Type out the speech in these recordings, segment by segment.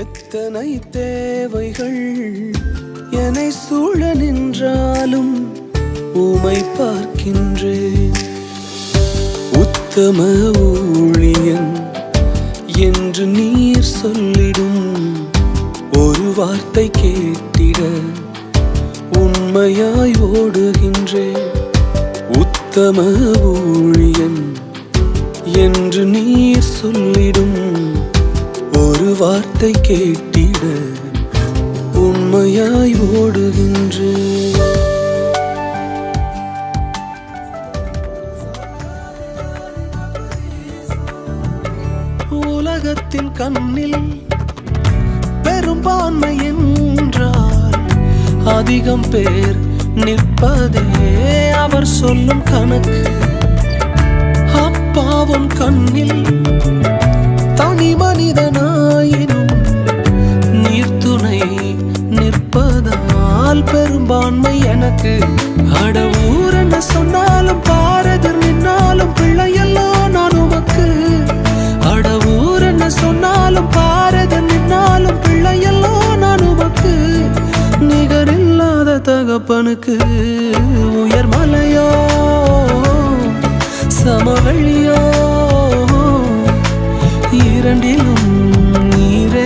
எத்தனை தேவைகள் என்னை சூழ நின்றாலும் உமை பார்க்கின்றேன். உத்தம ஊழியன் என்று நீர் சொல்லிடும் ஒரு வார்த்தை கேட்டிட உண்மையாய் ஓடுகின்றேன். உத்தம ஊழியன் என்று நீர் சொல்லிடும் ஒரு வார்த்தை கேட்டிட உண்மையாய் ஓடுகின்றேன். உலகத்தின் கண்ணில் பெரும்பான்மை என்றால் அதிகம் பேர் நிற்பதே அவர் சொல்லும் கணக்கு. அப்பாவும் கண்ணில் தனி மனிதனாயினும் நீர்த்துணை நிற்பதால் பெரும்பான்மை எனக்கு. அட ஊர் என்ன சொன்னாலும் பாரதர் நின்னாலும் பிள்ளையெல்லாம் நான் உமக்கு. அட ஊர் என்ன சொன்னாலும் பாரதர் நின்னாலும் பிள்ளையெல்லாம் நான் உமக்கு. நிகரில்லாத தகப்பனுக்கு உயர் மலையோ சமவெளியோ இரண்டிலும் நீரே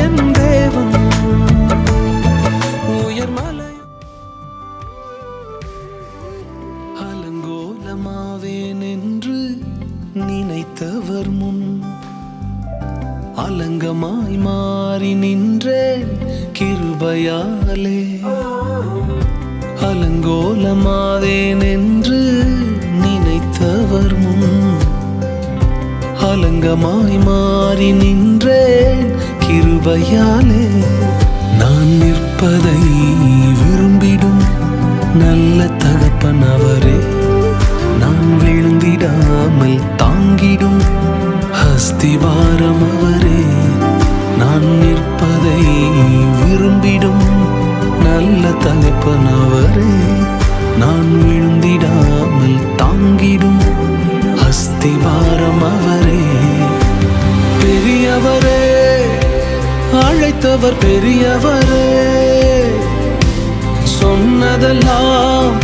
என் தேவன். உயர் மலை அலங்கோலமாவேன் என்று நினைத்தவர் முன் அலங்கமாய் மாறி நின்றேன் கிருபையாலே. அலங்கோலமாவேன் என்று நினைத்தவர் முன் அலங்கமாய் மாறி நின்றேன் கிருபையாலே. நான் நிற்பதை விரும்பிடும் நல்ல தகப்பன் அவரே. நான் விழுந்திடாமல் தாங்கிடும் அஸ்திபாரம் அவரே. நான் நிற்பதை விரும்பிடும் நல்ல தகப்பன் அவரே. நான் விழுந்திடாமல் தாங்கிடும் அஸ்திபாரம் அவரே. பெரியவரே அழைத்தவர் பெரியவரே. சொன்னதெல்லாம்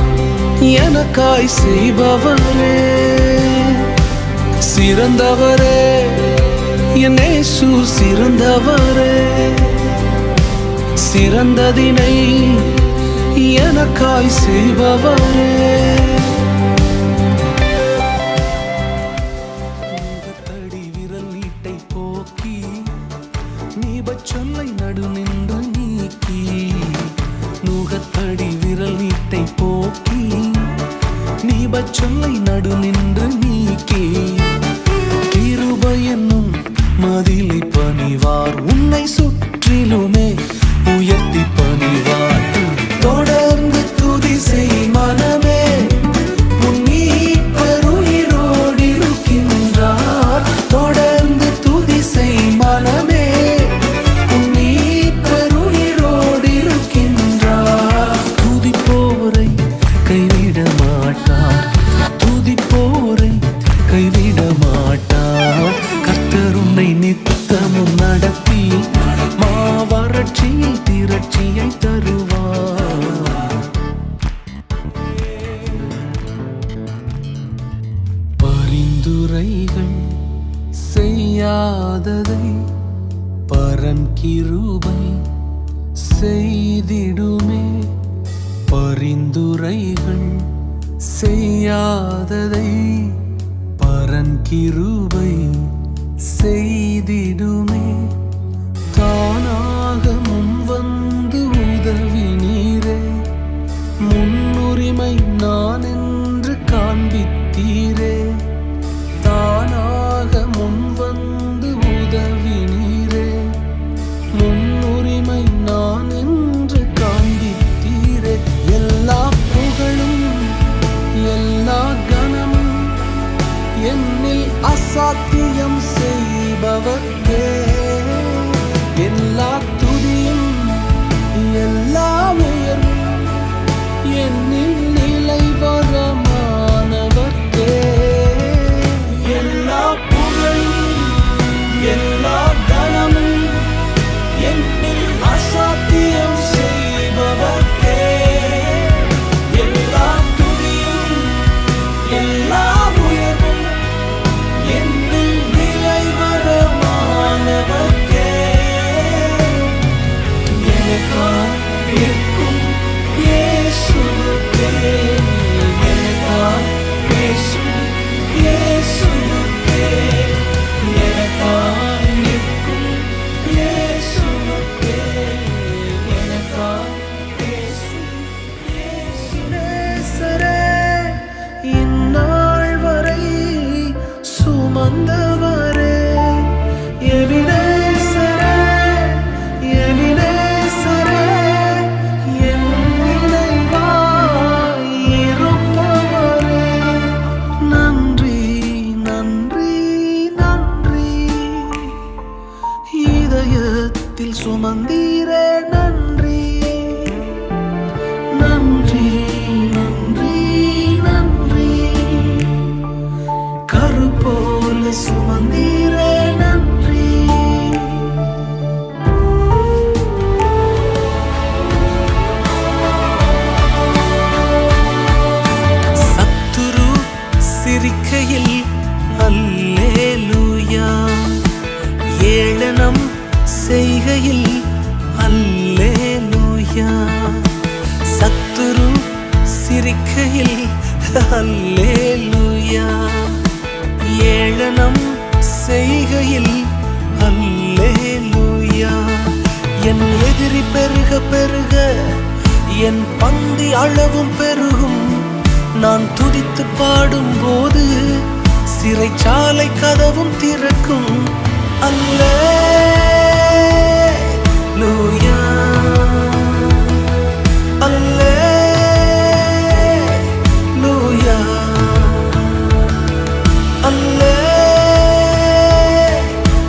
எனக்காய் செய்பவரே. சிறந்தவரே என் இயேசு சிறந்தவரே. சிறந்ததினை எனக்காய் செய்பவரே. நுகத்தடி விரல் நீட்டை போக்கி நீபச்சொல்லை நடு நின்று நீக்கி. நுகத்தடி விரல் நீட்டை போக்கி நீபச்சொல்லை நடு நின்று நீக்கி. கிருபை என்னும் மதிலை பணிவார் உன்னை சுற்றிலுமே உயர்த்தி பணிவார். தொடர்ந்து துதி செய் மனமே உன் மீட்பர் உயிரோடு இருக்கின்றார். தொடர்ந்து துதி செய் மனமே உன் மீட்பர் உயிரோடு இருக்கின்றார். துதிப்போரை கைவிட மாட்டார். துதிப்போரை கைவிட மாட்டார். கர்த்தர் உன்னை நித்தமும் நடத்தி மாவறட்சியில் திரட்சியை தருவார். பரிந்துரைகள் செய்யாததை பரன் கிருபை செய்திடுமே. பரிந்துரைகள் செய்யாததை பரன் கிருபை செய்திடுமே. தானாக முன் வந்து உதவி நீரே. முன்னுரிமை நான் என்று காண்பித்தீரே. தானாக முன் வந்து உதவி நீரே. முன்னுரிமை நான் என்று காண்பித்தீரே. எல்லா புகழும் எல்லா கனமும் என்னில் அசாத்தியம் சுமந்தீரே நன்றி நன்றி நன்றி நன்றி கருப்போல சுமந்தீரே நன்றி சத்துரு சிரிக்கையில் அல்லேலூயா ஏளனம் செய்கையில் அல்லேலூயா சத்துரு சிரிக்கையில் அல்லேலூயா ஏளனம் செய்கையில் அல்லேலூயா என் எதிரி பெருக பெருக என் பந்தி அளவும் பெருகும் நான் துதித்து பாடும்போது சிறைச்சாலை கதவும் திறக்கும் அல்லேலூயா அல்லேலூயா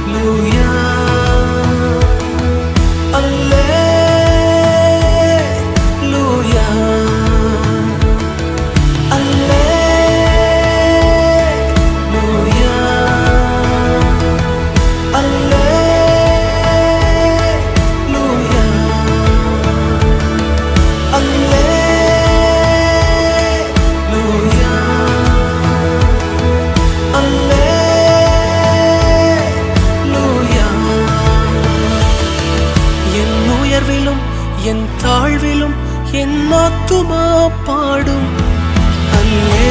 அல்லேலூயா அல்லேலூயா என் தாழ்விலும் என் ஆத்துமா பாடும் அல்லே